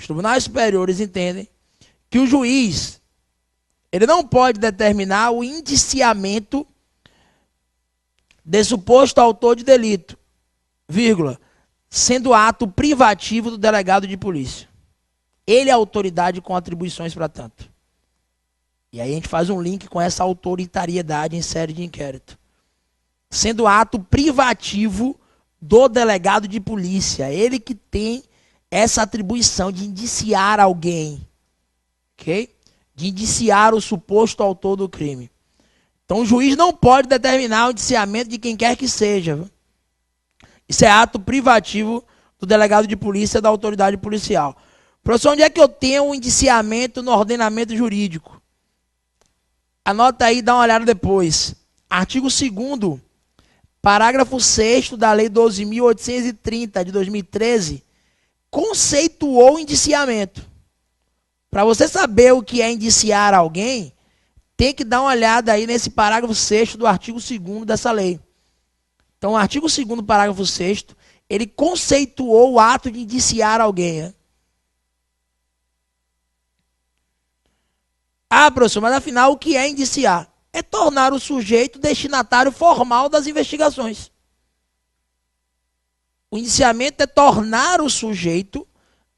Os tribunais superiores entendem que o juiz, ele não pode determinar o indiciamento de suposto autor de delito, vírgula, sendo ato privativo do delegado de polícia. Ele é a autoridade com atribuições para tanto. E aí a gente faz um link com essa autoritariedade em série de inquérito. Sendo ato privativo do delegado de polícia. Ele que tem essa atribuição de indiciar alguém. Ok? De indiciar o suposto autor do crime. Então o juiz não pode determinar o indiciamento de quem quer que seja. Isso é ato privativo do delegado de polícia, da autoridade policial. Professor, onde é que eu tenho um indiciamento no ordenamento jurídico? Anota aí, dá uma olhada depois. Artigo 2º, parágrafo 6º da Lei 12.830 de 2013, conceituou o indiciamento. Para você saber o que é indiciar alguém, tem que dar uma olhada aí nesse parágrafo 6º do artigo 2º dessa lei. Então, o artigo 2º, parágrafo 6º, ele conceituou o ato de indiciar alguém. Né? Ah, professor, mas afinal o que é indiciar? É tornar o sujeito destinatário formal das investigações. O indiciamento é tornar o sujeito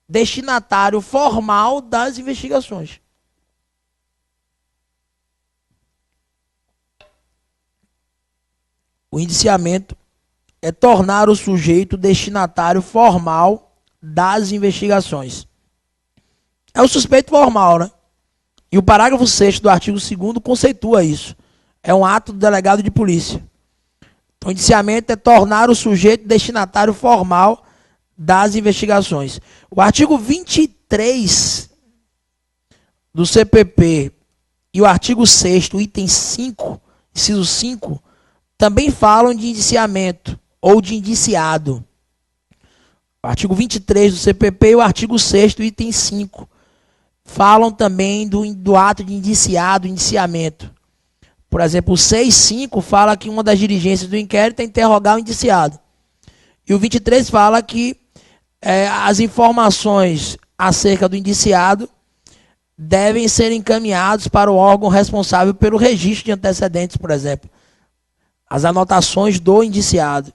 destinatário formal das investigações. O indiciamento é tornar o sujeito destinatário formal das investigações. É o suspeito formal, né? E o parágrafo 6º do artigo 2º conceitua isso. É um ato do delegado de polícia. Então, o indiciamento é tornar o sujeito destinatário formal das investigações. O artigo 23 do CPP e o artigo 6º, item 5, inciso 5, também falam de indiciamento ou de indiciado. O artigo 23 do CPP e o artigo 6º, item 5, falam também do ato de indiciado, indiciamento. Por exemplo, o 6.5 fala que uma das diligências do inquérito é interrogar o indiciado. E o 23 fala que as informações acerca do indiciado devem ser encaminhadas para o órgão responsável pelo registro de antecedentes, por exemplo. As anotações do indiciado.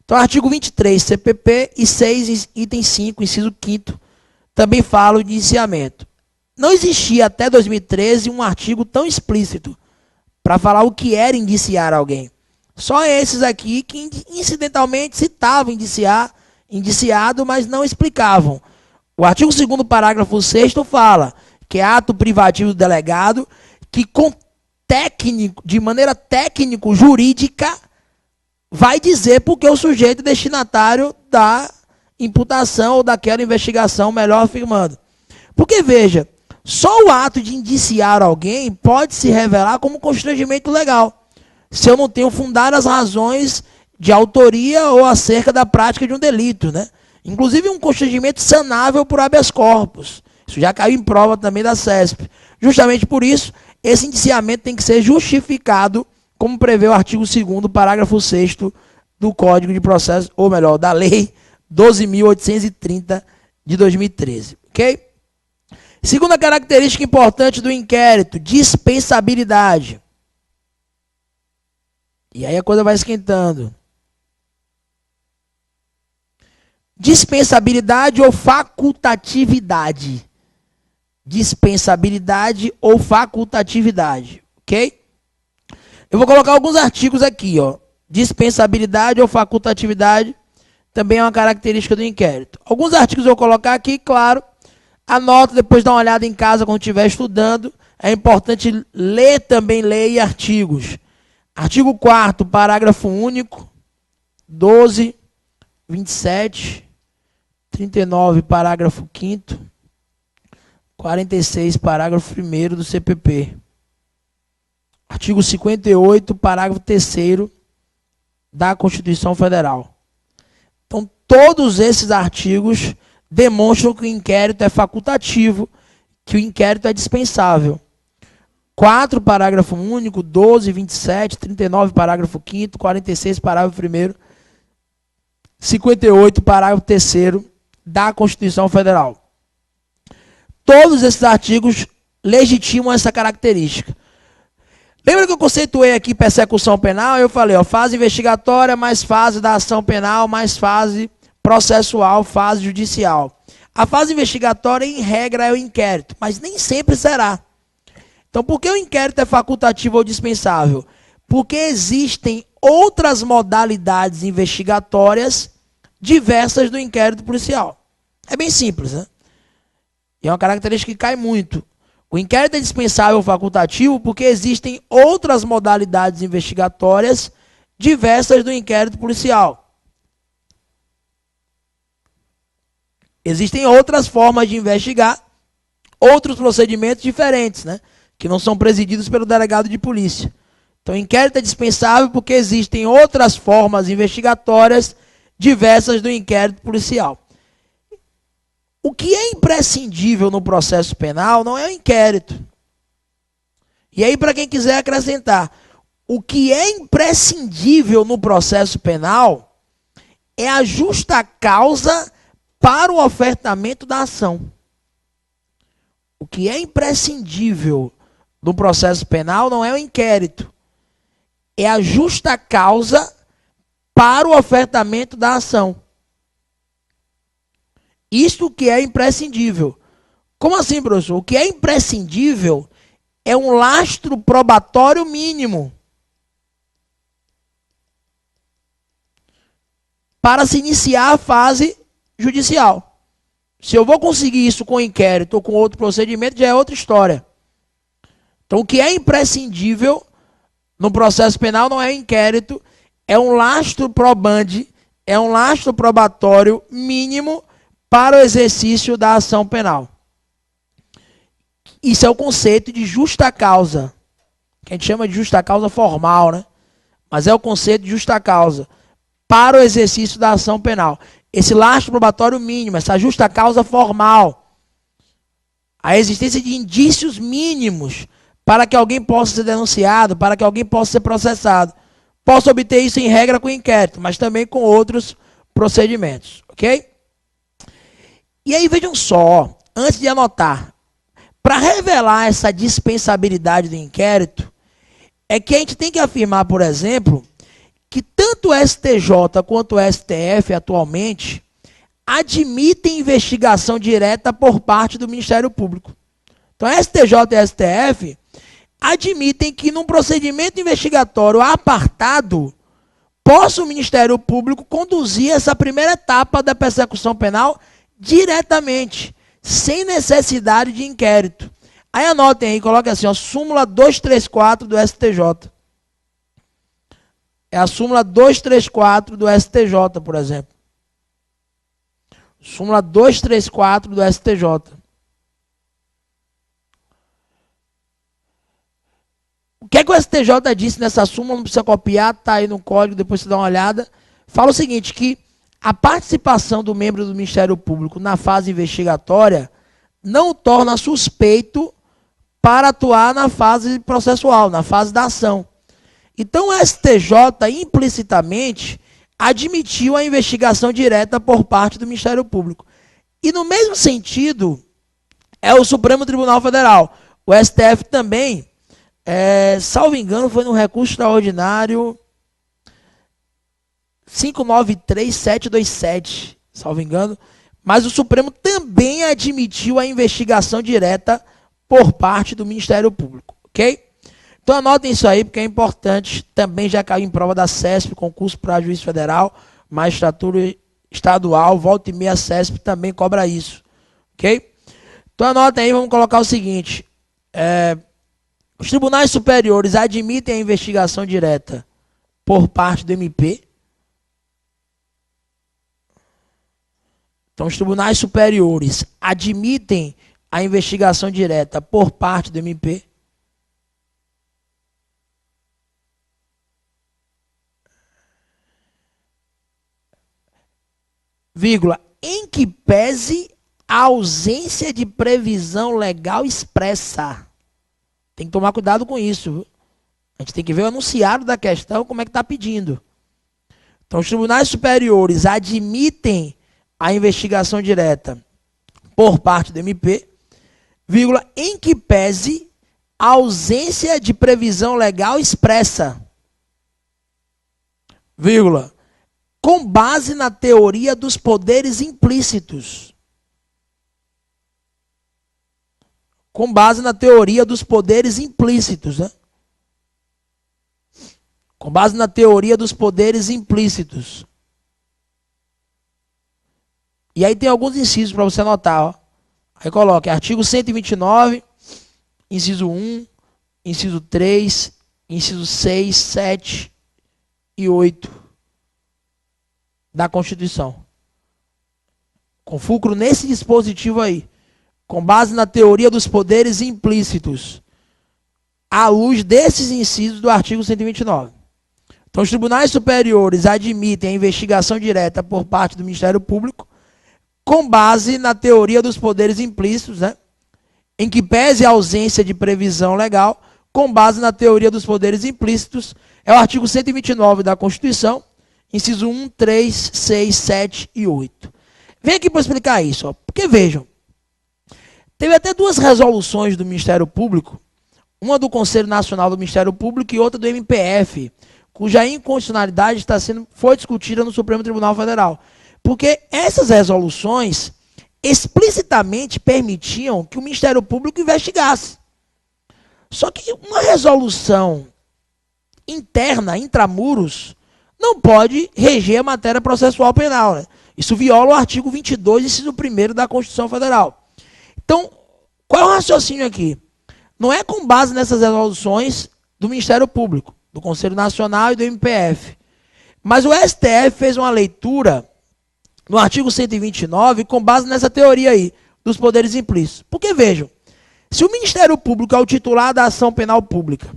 Então, artigo 23, CPP e 6, item 5, inciso 5º, também falam de indiciamento. Não existia até 2013 um artigo tão explícito para falar o que era indiciar alguém. Só esses aqui que incidentalmente citavam indiciado, mas não explicavam. O artigo 2º, parágrafo 6º fala que é ato privativo do delegado que de maneira técnico-jurídica vai dizer porque o sujeito é destinatário da imputação ou daquela investigação, melhor afirmando. Porque, veja, só o ato de indiciar alguém pode se revelar como constrangimento legal, se eu não tenho fundadas razões de autoria ou acerca da prática de um delito, né? Inclusive um constrangimento sanável por habeas corpus. Isso já caiu em prova também da CESP. Justamente por isso, esse indiciamento tem que ser justificado, como prevê o artigo 2º, parágrafo 6º do Código de Processo, ou melhor, da Lei 12.830 de 2013. Ok? Segunda característica importante do inquérito, dispensabilidade. E aí a coisa vai esquentando. Dispensabilidade ou facultatividade. Dispensabilidade ou facultatividade. Ok? Eu vou colocar alguns artigos aqui, ó. Dispensabilidade ou facultatividade também é uma característica do inquérito. Alguns artigos eu vou colocar aqui, claro. Anota, depois dá uma olhada em casa quando estiver estudando. É importante ler também lei e artigos. Artigo 4º, parágrafo único, 12, 27, 39, parágrafo 5º, 46, parágrafo 1º do CPP. Artigo 58, parágrafo 3º da Constituição Federal. Então, todos esses artigos demonstram que o inquérito é facultativo, que o inquérito é dispensável. 4, parágrafo único, 12, 27, 39, parágrafo 5º, 46, parágrafo 1º, 58, parágrafo 3º da Constituição Federal. Todos esses artigos legitimam essa característica. Lembra que eu conceituei aqui persecução penal? Eu falei, ó, fase investigatória, mais fase da ação penal, mais fase processual, fase judicial. A fase investigatória, em regra, é o inquérito, mas nem sempre será. Então, por que o inquérito é facultativo ou dispensável? Porque existem outras modalidades investigatórias diversas do inquérito policial. É bem simples, né? E é uma característica que cai muito. O inquérito é dispensável ou facultativo porque existem outras modalidades investigatórias diversas do inquérito policial. Existem outras formas de investigar, outros procedimentos diferentes, né? Que não são presididos pelo delegado de polícia. Então, o inquérito é dispensável porque existem outras formas investigatórias diversas do inquérito policial. O que é imprescindível no processo penal não é o inquérito. E aí, para quem quiser acrescentar, o que é imprescindível no processo penal é a justa causa para o ofertamento da ação. O que é imprescindível no processo penal não é o inquérito, é a justa causa para o ofertamento da ação. Isto que é imprescindível. Como assim, professor? O que é imprescindível é um lastro probatório mínimo para se iniciar a fase judicial. Se eu vou conseguir isso com inquérito ou com outro procedimento, já é outra história. Então, o que é imprescindível no processo penal não é inquérito, é um lastro probandi, é um lastro probatório mínimo para o exercício da ação penal. Isso é o conceito de justa causa, que a gente chama de justa causa formal, né? Mas é o conceito de justa causa para o exercício da ação penal. Esse lastro probatório mínimo, essa justa causa formal, a existência de indícios mínimos para que alguém possa ser denunciado, para que alguém possa ser processado. Posso obter isso em regra com inquérito, mas também com outros procedimentos, ok? E aí vejam só, antes de anotar, para revelar essa dispensabilidade do inquérito, é que a gente tem que afirmar, por exemplo, que tanto o STJ quanto o STF atualmente admitem investigação direta por parte do Ministério Público. Então, STJ e STF admitem que num procedimento investigatório apartado, possa o Ministério Público conduzir essa primeira etapa da persecução penal diretamente, sem necessidade de inquérito. Aí anotem aí, coloquem assim, ó, súmula 234 do STJ. É a súmula 234 do STJ, por exemplo. Súmula 234 do STJ. O que é que o STJ disse nessa súmula? Não precisa copiar, tá aí no código, depois você dá uma olhada. Fala o seguinte, que a participação do membro do Ministério Público na fase investigatória não o torna suspeito para atuar na fase processual, na fase da ação. Então, o STJ, implicitamente, admitiu a investigação direta por parte do Ministério Público. E, no mesmo sentido, é o Supremo Tribunal Federal. O STF também, salvo engano, foi no recurso extraordinário 593727, salvo engano, mas o Supremo também admitiu a investigação direta por parte do Ministério Público, ok? Então anotem isso aí, porque é importante, também já caiu em prova da CESP, concurso para juiz federal, magistratura estadual, volta e meia a CESP também cobra isso, ok? Então anotem aí, vamos colocar o seguinte, os tribunais superiores admitem a investigação direta por parte do MP. Então, os tribunais superiores admitem a investigação direta por parte do MP. Vírgula, em que pese a ausência de previsão legal expressa. Tem que tomar cuidado com isso. Viu? A gente tem que ver o enunciado da questão, como é que está pedindo. Então, os tribunais superiores admitem a investigação direta por parte do MP, vírgula, em que pese a ausência de previsão legal expressa, vírgula, com base na teoria dos poderes implícitos. Com base na teoria dos poderes implícitos, né? Com base na teoria dos poderes implícitos. E aí tem alguns incisos para você anotar, ó. Aí coloca artigo 129, inciso 1, inciso 3, inciso 6, 7 e 8 da Constituição. Com fulcro nesse dispositivo aí. Com base na teoria dos poderes implícitos, à luz desses incisos do artigo 129. Então, os tribunais superiores admitem a investigação direta por parte do Ministério Público, com base na teoria dos poderes implícitos, né? Em que pese a ausência de previsão legal, com base na teoria dos poderes implícitos, é o artigo 129 da Constituição, inciso 1, 3, 6, 7 e 8. Vem aqui para explicar isso, ó. Porque vejam, teve até duas resoluções do Ministério Público, uma do Conselho Nacional do Ministério Público e outra do MPF, cuja inconstitucionalidade foi discutida no Supremo Tribunal Federal. Porque essas resoluções explicitamente permitiam que o Ministério Público investigasse. Só que uma resolução interna, intramuros, não pode reger a matéria processual penal, né? Isso viola o artigo 22, inciso 1º da Constituição Federal. Então, qual é o raciocínio aqui? Não é com base nessas resoluções do Ministério Público, do Conselho Nacional e do MPF. Mas o STF fez uma leitura no artigo 129 com base nessa teoria aí, dos poderes implícitos. Porque, vejam, se o Ministério Público é o titular da ação penal pública,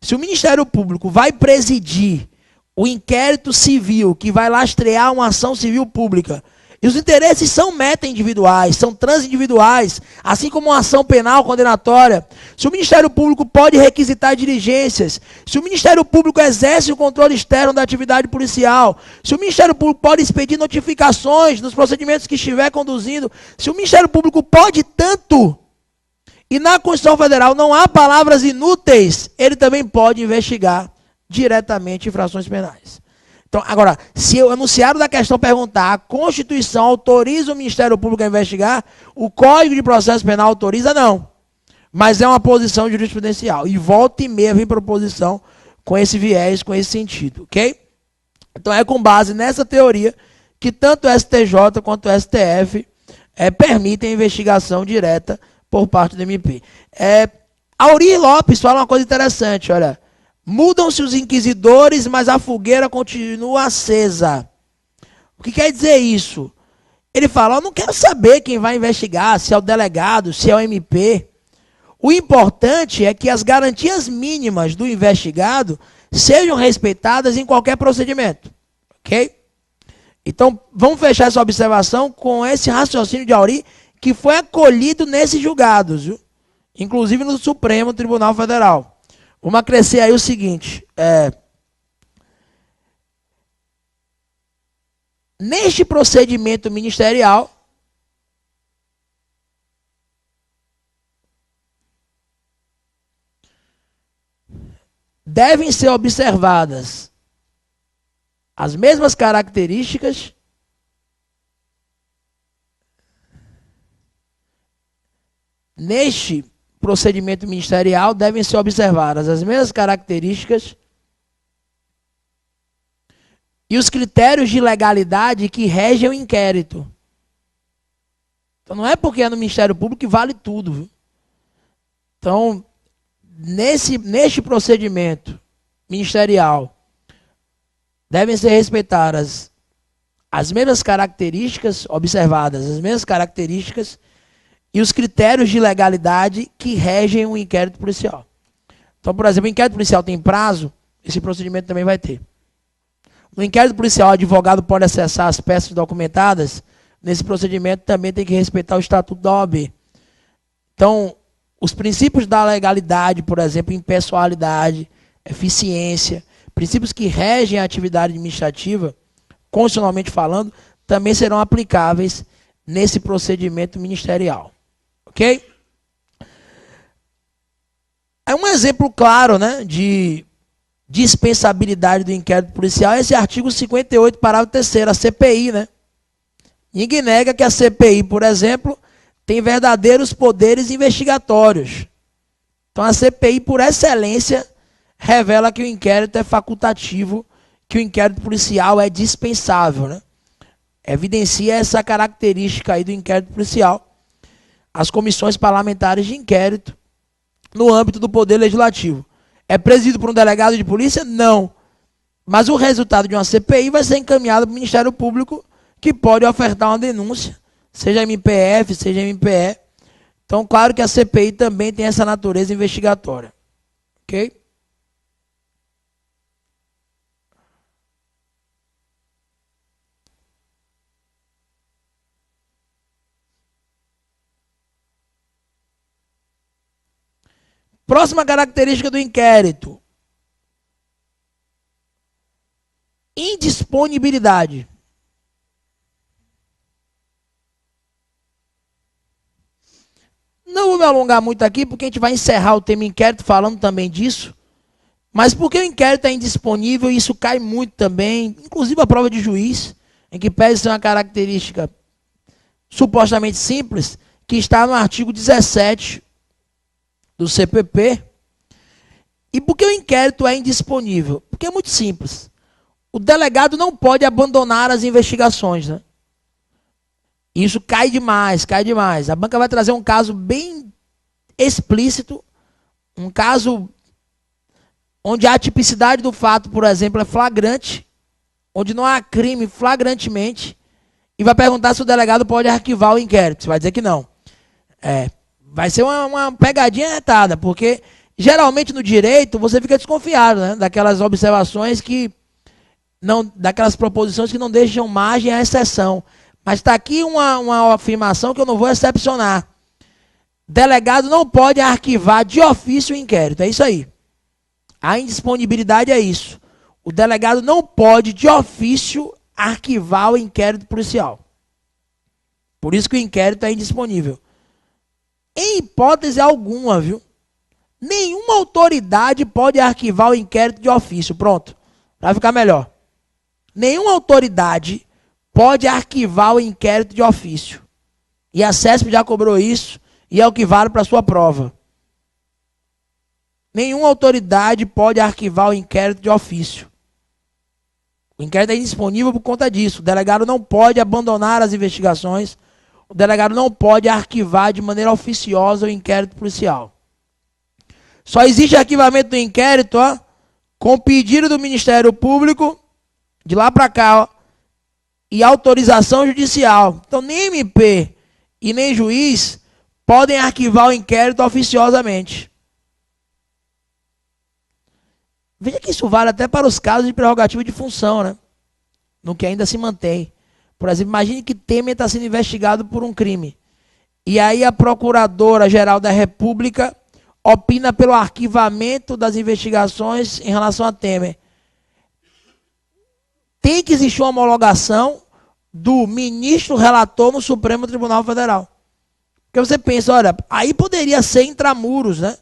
se o Ministério Público vai presidir o inquérito civil que vai lastrear uma ação civil pública, e os interesses são meta-individuais, são transindividuais, assim como uma ação penal condenatória. Se o Ministério Público pode requisitar diligências, se o Ministério Público exerce o controle externo da atividade policial, se o Ministério Público pode expedir notificações nos procedimentos que estiver conduzindo, se o Ministério Público pode tanto, e na Constituição Federal não há palavras inúteis, ele também pode investigar diretamente infrações penais. Então, agora, se o enunciado da questão perguntar, a Constituição autoriza o Ministério Público a investigar, o Código de Processo Penal autoriza, não. Mas é uma posição jurisprudencial. E volta e meia vem proposição com esse viés, com esse sentido, ok? Então, é com base nessa teoria que tanto o STJ quanto o STF permitem a investigação direta por parte do MP. Aurí Lopes fala uma coisa interessante, olha. Mudam-se os inquisidores, mas a fogueira continua acesa. O que quer dizer isso? Ele fala, eu não quero saber quem vai investigar, se é o delegado, se é o MP. O importante é que as garantias mínimas do investigado sejam respeitadas em qualquer procedimento. Ok? Então, vamos fechar essa observação com esse raciocínio de Aurí, que foi acolhido nesses julgados, viu? Inclusive no Supremo Tribunal Federal. Vamos acrescer aí o seguinte, neste procedimento ministerial, devem ser observadas as mesmas características neste procedimento ministerial devem ser observadas as mesmas características e os critérios de legalidade que regem o inquérito. Então não é porque é no Ministério Público que vale tudo, viu? Então, neste procedimento ministerial, devem ser respeitadas as mesmas características, observadas as mesmas características e os critérios de legalidade que regem o inquérito policial. Então, por exemplo, o inquérito policial tem prazo, esse procedimento também vai ter. No inquérito policial, o advogado pode acessar as peças documentadas, nesse procedimento também tem que respeitar o Estatuto da OAB. Então, os princípios da legalidade, por exemplo, impessoalidade, eficiência, princípios que regem a atividade administrativa, constitucionalmente falando, também serão aplicáveis nesse procedimento ministerial. Ok? É um exemplo claro, né, de dispensabilidade do inquérito policial é esse artigo 58, parágrafo 3º, a CPI, né? Ninguém nega que a CPI, por exemplo, tem verdadeiros poderes investigatórios. Então a CPI, por excelência, revela que o inquérito é facultativo, que o inquérito policial é dispensável, né? Evidencia essa característica aí do inquérito policial. As comissões parlamentares de inquérito no âmbito do Poder Legislativo. É presidido por um delegado de polícia? Não. Mas o resultado de uma CPI vai ser encaminhado para o Ministério Público, que pode ofertar uma denúncia, seja MPF, seja MPE. Então, claro que a CPI também tem essa natureza investigatória. Ok? Próxima característica do inquérito. Indisponibilidade. Não vou me alongar muito aqui, porque a gente vai encerrar o tema inquérito falando também disso. Mas porque o inquérito é indisponível, e isso cai muito também, inclusive a prova de juiz, em que pese ser uma característica supostamente simples, que está no artigo 17 do CPP. E por que o inquérito é indisponível? Porque é muito simples. O delegado não pode abandonar as investigações, né? Isso cai demais, cai demais. A banca vai trazer um caso bem explícito, um caso onde a tipicidade do fato, por exemplo, é flagrante, onde não há crime flagrantemente, e vai perguntar se o delegado pode arquivar o inquérito. Você vai dizer que não. Vai ser uma pegadinha retada, porque geralmente no direito você fica desconfiado, né, daquelas observações que não, daquelas proposições que não deixam margem à exceção. Mas está aqui uma afirmação que eu não vou excepcionar. Delegado não pode arquivar de ofício o inquérito. É isso aí. A indisponibilidade é isso. O delegado não pode, de ofício, arquivar o inquérito policial. Por isso que o inquérito é indisponível. Em hipótese alguma, viu? Nenhuma autoridade pode arquivar o inquérito de ofício. Pronto. Para ficar melhor. Nenhuma autoridade pode arquivar o inquérito de ofício. E a CESP já cobrou isso, e é o que vale para a sua prova. Nenhuma autoridade pode arquivar o inquérito de ofício. O inquérito é indisponível por conta disso. O delegado não pode abandonar as investigações. O delegado não pode arquivar de maneira oficiosa o inquérito policial. Só existe arquivamento do inquérito, com pedido do Ministério Público, de lá para cá, e autorização judicial. Então, nem MP e nem juiz podem arquivar o inquérito oficiosamente. Veja que isso vale até para os casos de prerrogativa de função, né? No que ainda se mantém. Por exemplo, imagine que Temer está sendo investigado por um crime. E aí a Procuradora-Geral da República opina pelo arquivamento das investigações em relação a Temer. Tem que existir uma homologação do ministro relator no Supremo Tribunal Federal. Porque você pensa, olha, aí poderia ser intramuros, né?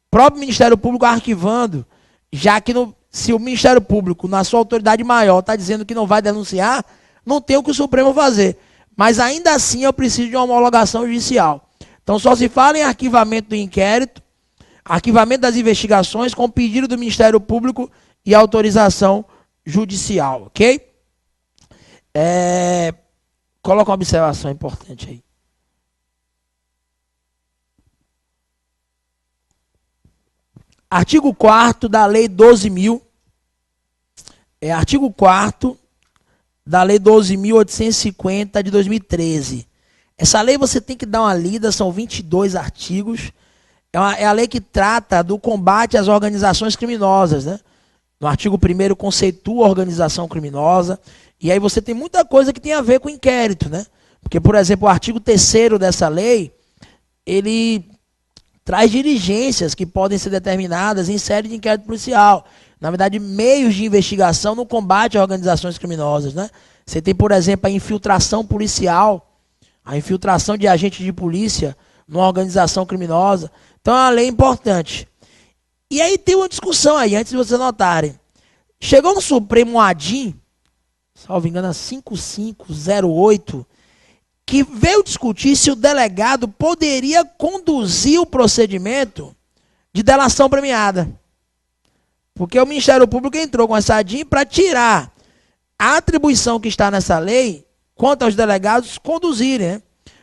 O próprio Ministério Público arquivando, já que se o Ministério Público, na sua autoridade maior, está dizendo que não vai denunciar, não tem o que o Supremo fazer. Mas ainda assim eu preciso de uma homologação judicial. Então só se fala em arquivamento do inquérito, arquivamento das investigações com pedido do Ministério Público e autorização judicial, ok? Coloca uma observação importante aí. Artigo 4º da Lei 12.000. Artigo 4º da Lei 12.850 de 2013. Essa lei você tem que dar uma lida, são 22 artigos. É a lei que trata do combate às organizações criminosas, né? No artigo 1º conceitua a organização criminosa. E aí você tem muita coisa que tem a ver com inquérito, né? Porque, por exemplo, o artigo 3º dessa lei, ele traz diligências que podem ser determinadas em série de inquérito policial. Na verdade, meios de investigação no combate a organizações criminosas, né? Você tem, por exemplo, a infiltração policial, a infiltração de agentes de polícia numa organização criminosa. Então, é uma lei importante. E aí tem uma discussão aí, antes de vocês notarem. Chegou no Supremo ADIM, salvo engano, 5508, que veio discutir se o delegado poderia conduzir o procedimento de delação premiada. Porque o Ministério Público entrou com essa ADIM para tirar a atribuição que está nessa lei quanto aos delegados conduzirem, né?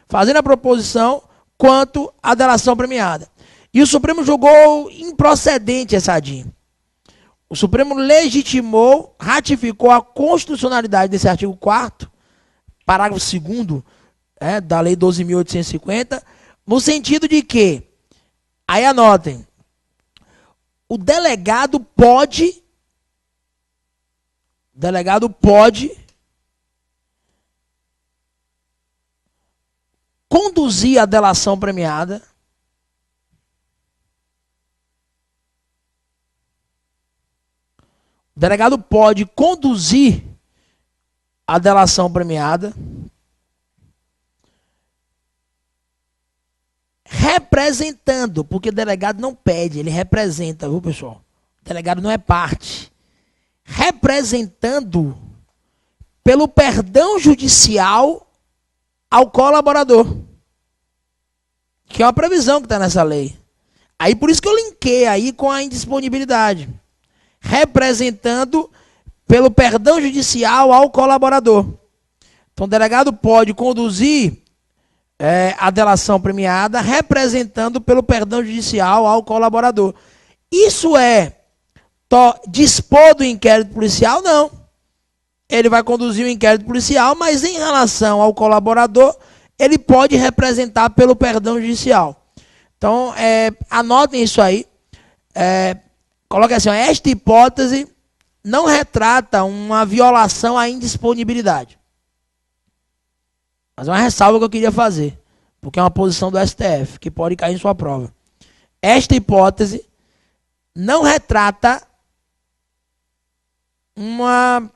Fazendo a proposição quanto à delação premiada. E o Supremo julgou improcedente essa ADIM. O Supremo legitimou, ratificou a constitucionalidade desse artigo 4º, parágrafo 2º, da Lei 12.850, no sentido de que, aí anotem, o delegado pode conduzir a delação premiada o delegado pode conduzir a delação premiada representando, porque o delegado não pede, ele representa, viu, pessoal? O delegado não é parte. Representando pelo perdão judicial ao colaborador. Que é uma previsão que está nessa lei. Aí por isso que eu linkei aí com a indisponibilidade. Representando pelo perdão judicial ao colaborador. Então o delegado pode conduzir a delação premiada representando pelo perdão judicial ao colaborador. Isso é dispor do inquérito policial? Não. Ele vai conduzir o inquérito policial, mas em relação ao colaborador, ele pode representar pelo perdão judicial. Então, anotem isso aí. Coloque assim, esta hipótese não retrata uma violação à indisponibilidade. Mas é uma ressalva que eu queria fazer, porque é uma posição do STF, que pode cair em sua prova. Esta hipótese não retrata uma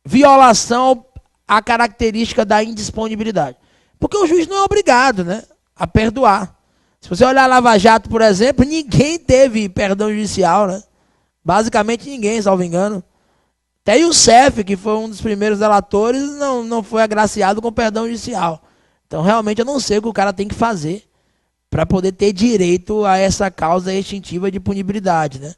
violação à característica da indisponibilidade. Porque o juiz não é obrigado, né, a perdoar. Se você olhar a Lava Jato, por exemplo, ninguém teve perdão judicial, né? Basicamente ninguém, salvo engano. Até o Youssef, que foi um dos primeiros delatores, não foi agraciado com perdão judicial. Então, realmente, eu não sei o que o cara tem que fazer para poder ter direito a essa causa extintiva de punibilidade, né?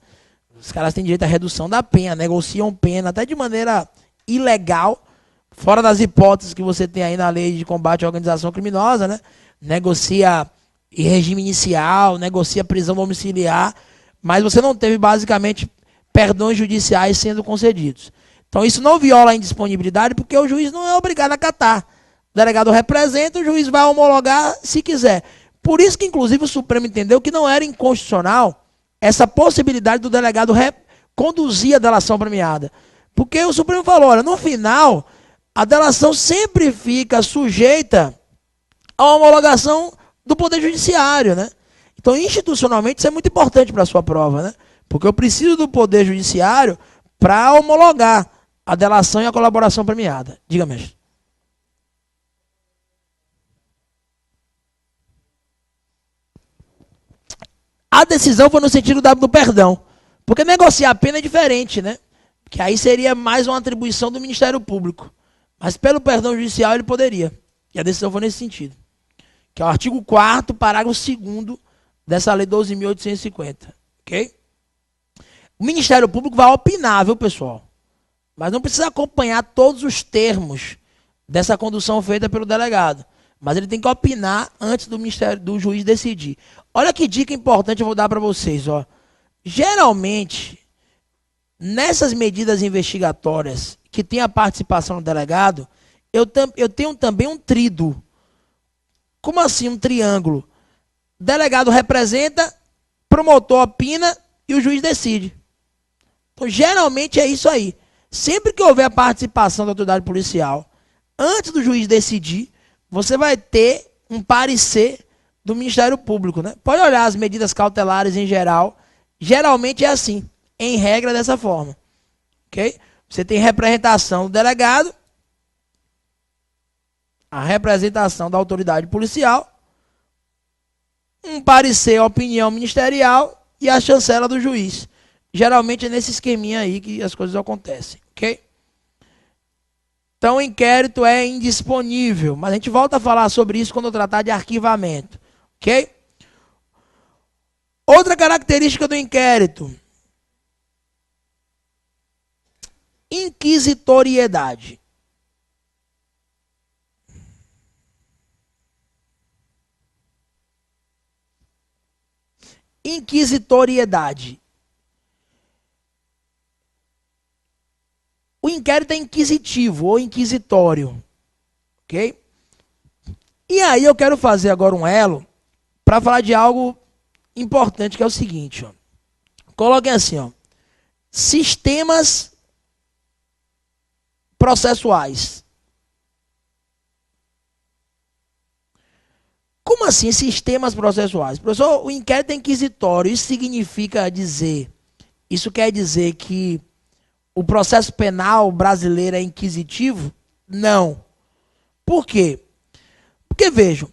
Os caras têm direito à redução da pena, negociam pena, até de maneira ilegal, fora das hipóteses que você tem aí na lei de combate à organização criminosa, né? Negocia regime inicial, negocia prisão domiciliar, mas você não teve, basicamente, perdões judiciais sendo concedidos. Então isso não viola a indisponibilidade, porque o juiz não é obrigado a acatar. O delegado representa, o juiz vai homologar se quiser. Por isso que, inclusive, o Supremo entendeu que não era inconstitucional essa possibilidade do delegado conduzir a delação premiada. Porque o Supremo falou, olha, no final, a delação sempre fica sujeita à homologação do Poder Judiciário, né? Então, institucionalmente, isso é muito importante para a sua prova, né? Porque eu preciso do Poder Judiciário para homologar a delação e a colaboração premiada. Diga, mestre. A decisão foi no sentido do perdão. Porque negociar a pena é diferente, né? Que aí seria mais uma atribuição do Ministério Público. Mas pelo perdão judicial ele poderia. E a decisão foi nesse sentido. Que é o artigo 4º, parágrafo 2º dessa lei 12.850. Ok? O Ministério Público vai opinar, viu, pessoal? Mas não precisa acompanhar todos os termos dessa condução feita pelo delegado. Mas ele tem que opinar antes do juiz decidir. Olha que dica importante eu vou dar para vocês. Ó. Geralmente, nessas medidas investigatórias que tem a participação do delegado, eu tenho também um tríduo. Como assim um triângulo? O delegado representa, promotor opina e o juiz decide. Então, geralmente é isso aí. Sempre que houver a participação da autoridade policial, antes do juiz decidir, você vai ter um parecer do Ministério Público, né? Pode olhar as medidas cautelares em geral. Geralmente é assim, em regra dessa forma. Ok? Você tem representação do delegado, a representação da autoridade policial, um parecer, opinião ministerial e a chancela do juiz. Geralmente é nesse esqueminha aí que as coisas acontecem, ok? Então o inquérito é indisponível, mas a gente volta a falar sobre isso quando eu tratar de arquivamento, ok? Outra característica do inquérito: inquisitoriedade. Inquisitoriedade. O inquérito é inquisitivo ou inquisitório, ok? E aí eu quero fazer agora um elo para falar de algo importante, que é o seguinte, ó. Coloquem assim, ó: sistemas processuais. Como assim sistemas processuais? Professor, o inquérito é inquisitório. Isso significa dizer, isso quer dizer que o processo penal brasileiro é inquisitivo? Não. Por quê? Porque, vejam,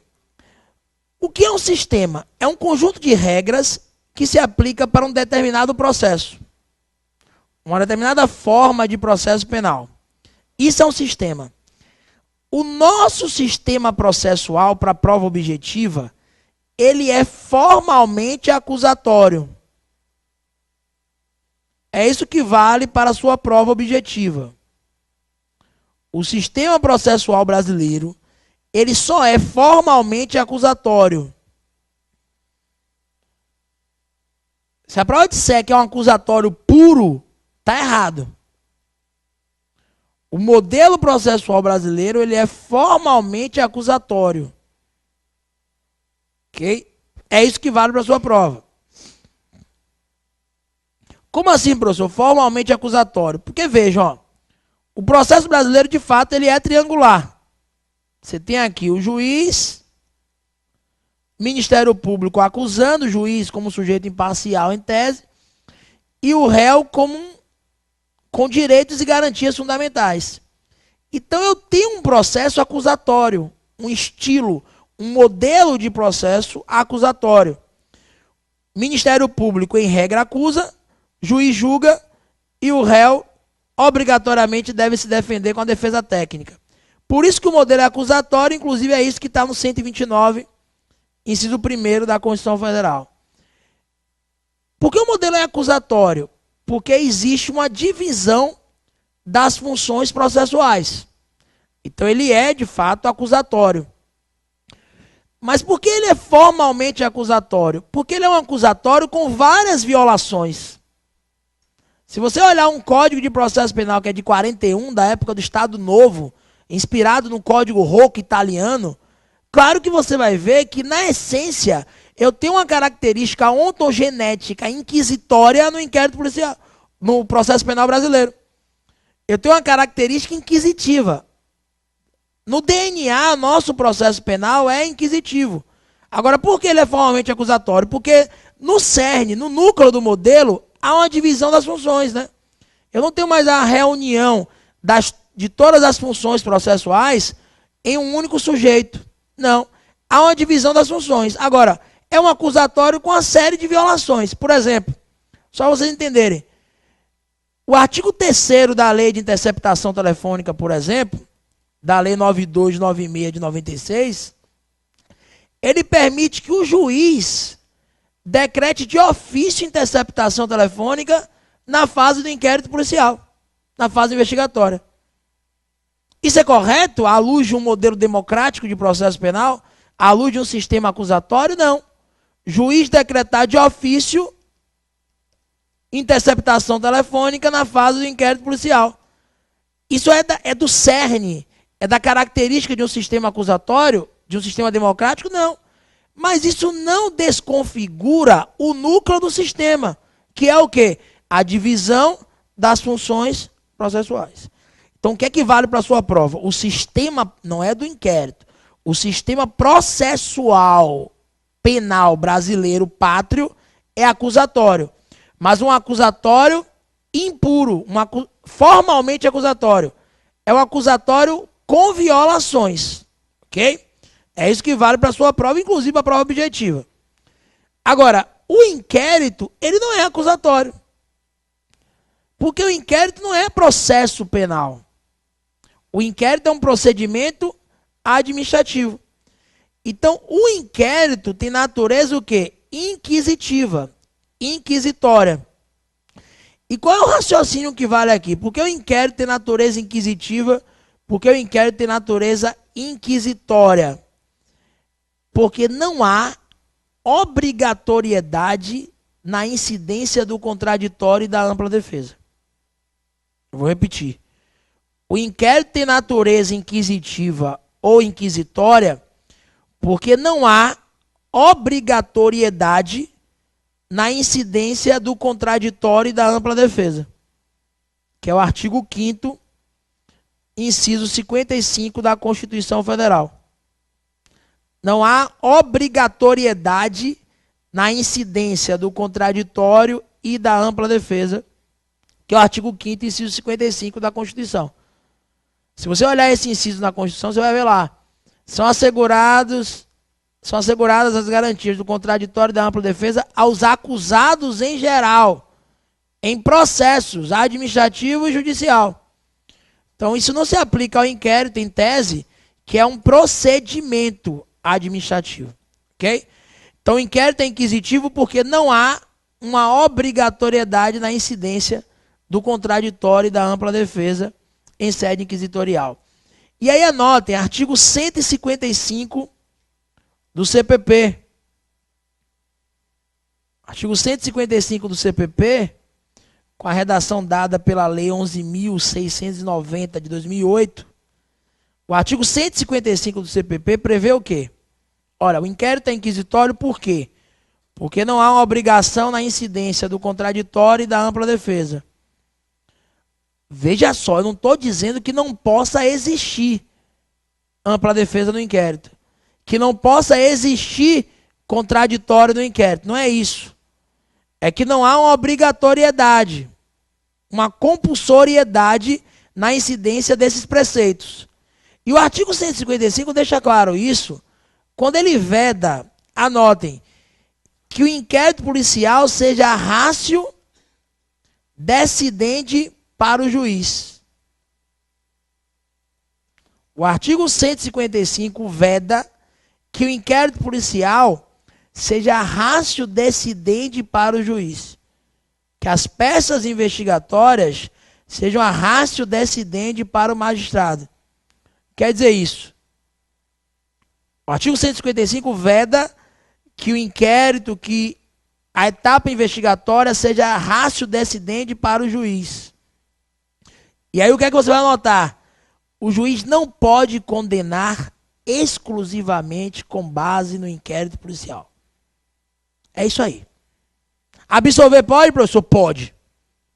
o que é um sistema? É um conjunto de regras que se aplica para um determinado processo. Uma determinada forma de processo penal. Isso é um sistema. O nosso sistema processual para prova objetiva, ele é formalmente acusatório. É isso que vale para a sua prova objetiva. O sistema processual brasileiro, ele só é formalmente acusatório. Se a prova disser que é um acusatório puro, está errado. O modelo processual brasileiro, ele é formalmente acusatório. Ok? É isso que vale para a sua prova. Como assim, professor? Formalmente acusatório. Porque, veja, ó, o processo brasileiro, de fato, ele é triangular. Você tem aqui o juiz, Ministério Público acusando o juiz como sujeito imparcial em tese, e o réu com direitos e garantias fundamentais. Então eu tenho um processo acusatório, um estilo, um modelo de processo acusatório. Ministério Público, em regra, acusa, juiz julga e o réu obrigatoriamente deve se defender com a defesa técnica. Por isso que o modelo é acusatório, inclusive é isso que está no 129, inciso 1º da Constituição Federal. Por que o modelo é acusatório? Porque existe uma divisão das funções processuais. Então ele é, de fato, acusatório. Mas por que ele é formalmente acusatório? Porque ele é um acusatório com várias violações. Se você olhar um Código de Processo Penal que é de 41, da época do Estado Novo, inspirado no Código Rocco italiano, claro que você vai ver que, na essência, eu tenho uma característica ontogenética inquisitória no inquérito policial, no processo penal brasileiro. Eu tenho uma característica inquisitiva. No DNA, nosso processo penal é inquisitivo. Agora, por que ele é formalmente acusatório? Porque no cerne, no núcleo do modelo, há uma divisão das funções, né? Eu não tenho mais a reunião de todas as funções processuais em um único sujeito. Não. Há uma divisão das funções. Agora, é um acusatório com uma série de violações. Por exemplo, só vocês entenderem, o artigo 3º da Lei de Interceptação Telefônica, por exemplo, da Lei 9296 de 96, ele permite que o juiz decrete de ofício interceptação telefônica na fase do inquérito policial, na fase investigatória. Isso é correto à luz de um modelo democrático de processo penal? À luz de um sistema acusatório? Não. Juiz decretar de ofício interceptação telefônica na fase do inquérito policial. Isso é do cerne, é da característica de um sistema acusatório, de um sistema democrático? Não. Mas isso não desconfigura o núcleo do sistema, que é o quê? A divisão das funções processuais. Então, o que é que vale para a sua prova? O sistema, não é do inquérito, o sistema processual penal brasileiro pátrio é acusatório. Mas um acusatório impuro, formalmente acusatório. É um acusatório com violações, ok? É isso que vale para a sua prova, inclusive a prova objetiva. Agora, o inquérito, ele não é acusatório. Porque o inquérito não é processo penal. O inquérito é um procedimento administrativo. Então, o inquérito tem natureza o quê? Inquisitiva, inquisitória. E qual é o raciocínio que vale aqui? Porque o inquérito tem natureza inquisitiva, porque o inquérito tem natureza inquisitória. Porque não há obrigatoriedade na incidência do contraditório e da ampla defesa. Eu vou repetir. O inquérito tem natureza inquisitiva ou inquisitória porque não há obrigatoriedade na incidência do contraditório e da ampla defesa, que é o artigo 5º, inciso 55 da Constituição Federal. Não há obrigatoriedade na incidência do contraditório e da ampla defesa, que é o artigo 5º, inciso 55 da Constituição. Se você olhar esse inciso na Constituição, você vai ver lá. São asseguradas as garantias do contraditório e da ampla defesa aos acusados em geral, em processos administrativo e judicial. Então, isso não se aplica ao inquérito, em tese, que é um procedimento administrativo. Ok? Então, o inquérito é inquisitivo porque não há uma obrigatoriedade na incidência do contraditório e da ampla defesa em sede inquisitorial. E aí anotem, artigo 155 do CPP. Artigo 155 do CPP, com a redação dada pela Lei 11.690 de 2008, o artigo 155 do CPP prevê o quê? Olha, o inquérito é inquisitório por quê? Porque não há uma obrigação na incidência do contraditório e da ampla defesa. Veja só, eu não estou dizendo que não possa existir ampla defesa no inquérito. Que não possa existir contraditório no inquérito. Não é isso. É que não há uma obrigatoriedade, uma compulsoriedade na incidência desses preceitos. E o artigo 155 deixa claro isso, quando ele veda, anotem, que o inquérito policial seja ratio decidente para o juiz. O artigo 155 veda que o inquérito policial seja ratio decidente para o juiz. Que as peças investigatórias sejam a ratio decidente para o magistrado. Quer dizer isso. O artigo 155 veda que o inquérito, que a etapa investigatória seja a ratio decidente para o juiz. E aí o que é que você vai notar? O juiz não pode condenar exclusivamente com base no inquérito policial. É isso aí. Absolver pode, professor? Pode.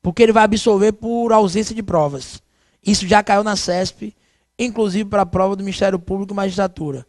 Porque ele vai absolver por ausência de provas. Isso já caiu na CESP, inclusive para a prova do Ministério Público e Magistratura.